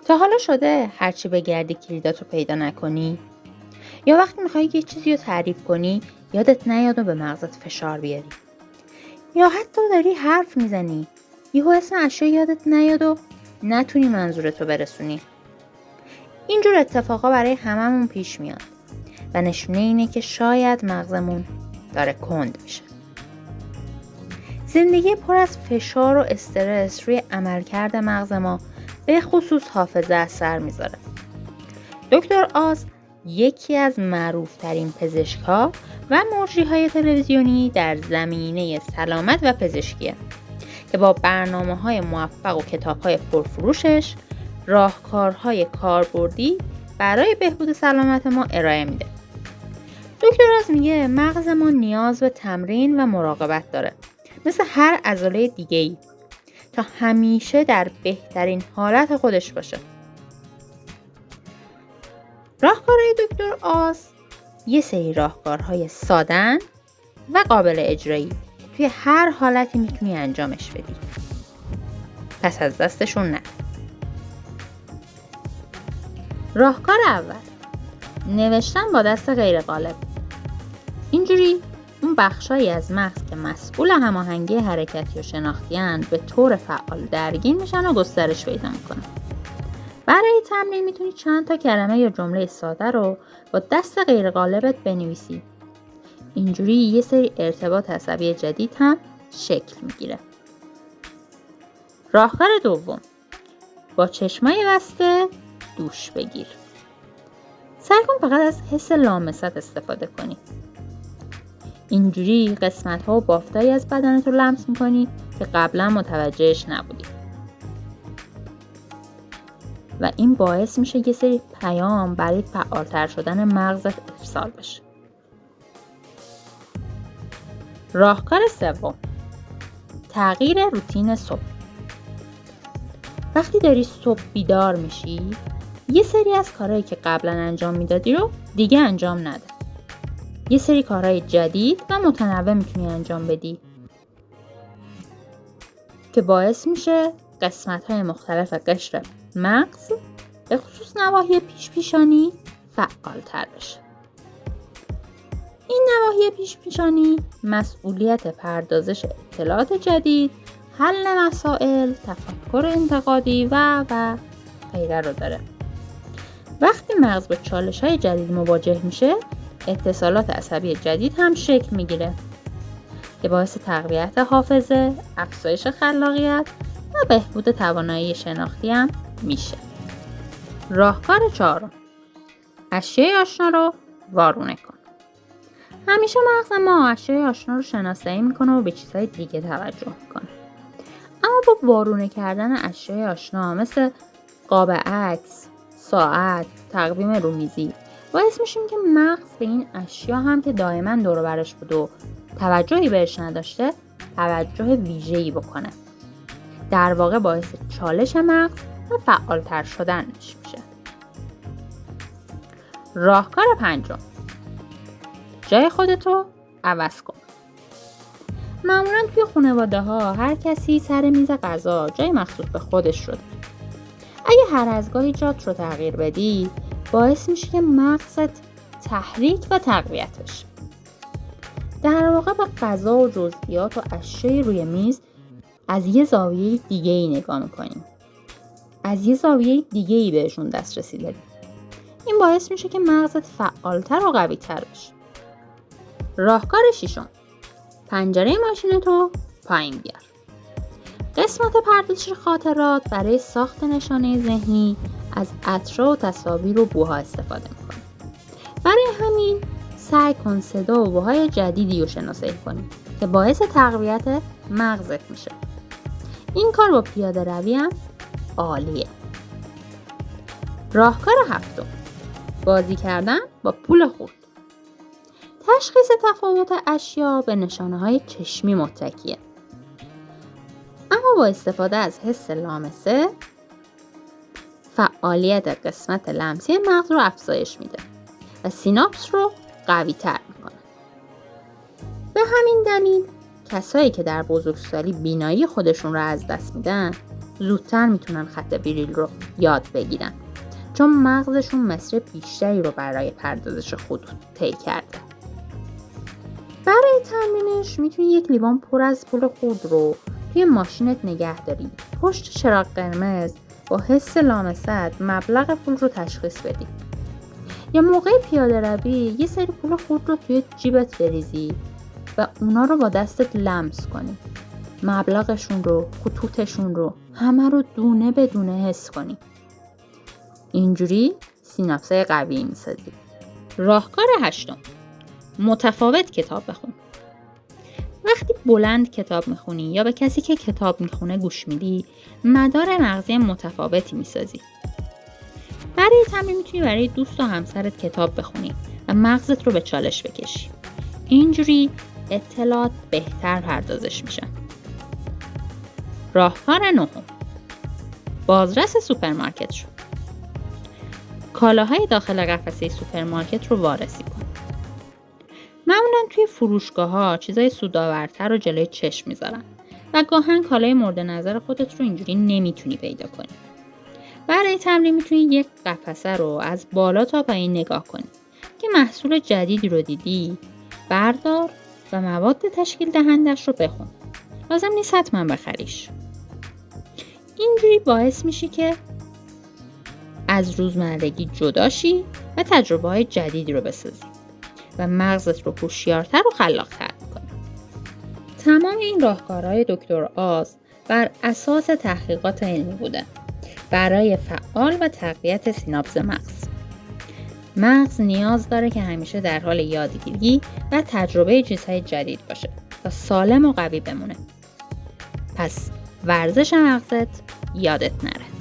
تا حالا شده هرچی بگردی کلیداتو پیدا نکنی؟ یا وقتی میخوای یه چیزی رو تعریف کنی یادت نیاد و به مغزت فشار بیاری؟ یا حتی داری حرف میزنی یهو اسم اشیا یادت نیاد و نتونی منظورتو برسونی؟ اینجور اتفاقا برای هممون پیش میاد و نشونه اینه که شاید مغزمون داره کند میشه. زندگی پر از فشار و استرس روی عملکرد مغز ما به خصوص حافظه اثر میذاره. دکتر آز یکی از معروفترین پزشک‌ها و مجری‌های تلویزیونی در زمینه سلامت و پزشکیه که با برنامه‌های موفق و کتاب‌های پرفروشش راهکارهای کاربردی برای بهبود سلامت ما ارائه میده. دکتر آز میگه مغز ما نیاز به تمرین و مراقبت داره، مثل هر عضله دیگه‌ای، تا همیشه در بهترین حالت خودش باشه. راهکارهای دکتر آز یه سری راهکارهای سادن و قابل اجرایی توی هر حالتی میتونی انجامش بدی. پس از دستشون نره. راهکار اول، نوشتن با دست غیر غالب. اینجوری اون بخشایی از مغز که مسئول هماهنگی حرکتی و شناختی‌اند به طور فعال درگیر میشن و گسترش پیدا میکنن. برای تمرین میتونی چند تا کلمه یا جمله ساده رو با دست غیر غالبت بنویسی. اینجوری یه سری ارتباط عصبی جدید هم شکل میگیره. راهکار دوم، با چشمای بسته دوش بگیر. سعی کن فقط از حس لامست استفاده کنی. اینجوری قسمت‌ها و بافتایی از بدنت رو لمس میکنی که قبلا متوجهش نبودی. و این باعث میشه یه سری پیام برای فعالتر شدن مغزت ارسال بشه. راهکار سوم، تغییر روتین صبح. وقتی داری صبح بیدار میشی، یه سری از کارهایی که قبلا انجام میدادی رو دیگه انجام نده. یه سری کارهای جدید و متنوع میتونی انجام بدی که باعث میشه قسمت‌های مختلف قشر مغز به خصوص نواحی پیشانی فعالتر بشه. این نواحی پیشانی مسئولیت پردازش اطلاعات جدید، حل مسائل، تفکر انتقادی و غیره رو داره. وقتی مغز با چالش‌های جدید مواجه میشه، اتصالات عصبی جدید هم شکل میگیره که باعث تقویت حافظه، افزایش خلاقیت و بهبود توانایی شناختی هم میشه. راهکار چهارم، اشیای آشنا رو وارونه کن. همیشه مغز ما اشیای آشنا رو شناسایی میکنه و به چیزهای دیگه توجه میکنه. اما با وارونه کردن اشیای آشنا مثل قاب عکس، ساعت، تقویم رومیزی، باعث میشیم که مغز به این اشیا هم که دائما دور و برش بود و توجهی بهش نداشته توجه ویژه‌ای بکنه. در واقع باعث چالش مغز و فعالتر شدنش میشه. راهکار پنجم، جای خودتو عوض کن. معمولا توی خانواده ها هر کسی سر میز غذا جای مخصوص به خودش شده. اگه هر از گاهی جات رو تغییر بدی، باعث میشه که مغزت تحریک و تقویت بشه. در واقع به غذا و جزئیات و اشیای روی میز از یه زاویه دیگه‌ای نگاه میکنیم. از یه زاویه دیگه‌ای بهشون دسترسی داریم. این باعث میشه که مغزت فعالتر و قوی‌تر بشه. راهکار ششم، پنجره ماشینتو پایین بیار. قسمت پردازش خاطرات برای ساخت نشانه ذهنی از عطرها و تصاویر و بوها استفاده میکنه. برای همین سعی کن صدا و بوهای جدیدی رو شناسایی کنی که باعث تقویت مغزت میشه. این کار با پیاده روی هم عالیه. راهکار هفتم، بازی کردن با پول خورد. تشخیص تفاوت اشیا به نشانه‌های چشمی متکیه. اما با استفاده از حس لامسه، فعالیت قسمت لمسی مغز رو افزایش میده و سیناپس رو قوی تر میکنه. به همین دلیل کسایی که در بزرگسالی بینایی خودشون رو از دست میدن زودتر میتونن خط بریل رو یاد بگیرن، چون مغزشون مصر بیشتری رو برای پردازش خطوط طی کرده. برای تمرینش میتونی یک لیوان پر از پول خرد رو توی ماشینت نگه داری. پشت چراغ قرمز با حس لامست مبلغ پول رو تشخیص بدی. یا موقع پیاده روی یه سری پول خرد رو توی جیبت بریزی و اونا رو با دستت لمس کنی. مبلغشون رو، خطوطشون رو، همه رو دونه به دونه حس کنی. اینجوری سیناپسای قوی میسازی. راهکار 8: متفاوت کتاب بخون. وقتی بلند کتاب میخونی یا به کسی که کتاب میخونه گوش میدی، مدار مغزی متفاوتی میسازی. برای تمرین میتونی برای دوست و همسرت کتاب بخونی و مغزت رو به چالش بکشی. اینجوری اطلاعات بهتر پردازش میشه. راهکار 9: بازرس سوپرمارکت شو. کالاهای داخل قفسه سوپرمارکت رو وارسی کن. معمولا توی فروشگاه‌ها چیزای سودآورتر رو جلوی چشم میذارن و گاهن کالای مورد نظر خودت رو اینجوری نمیتونی پیدا کنی. برای تمرین میتونی یک قفسه رو از بالا تا پایین نگاه کنی که محصول جدیدی رو دیدی، بردار و مواد تشکیل دهندش رو بخون. لازم نیست حتما بخریش. اینجوری باعث میشی که از روزمرگی جدا شی و تجربه های جدیدی رو بسازی و مغزت رو هوشیارتر و خلاق‌تر کنی. تمام این راهکارهای دکتر آز بر اساس تحقیقات علمی بوده برای فعال و تقویت سیناپس مغز. مغز نیاز داره که همیشه در حال یادگیری و تجربه چیزهای جدید باشه تا سالم و قوی بمونه. پس ورزش مغزت یادت نره.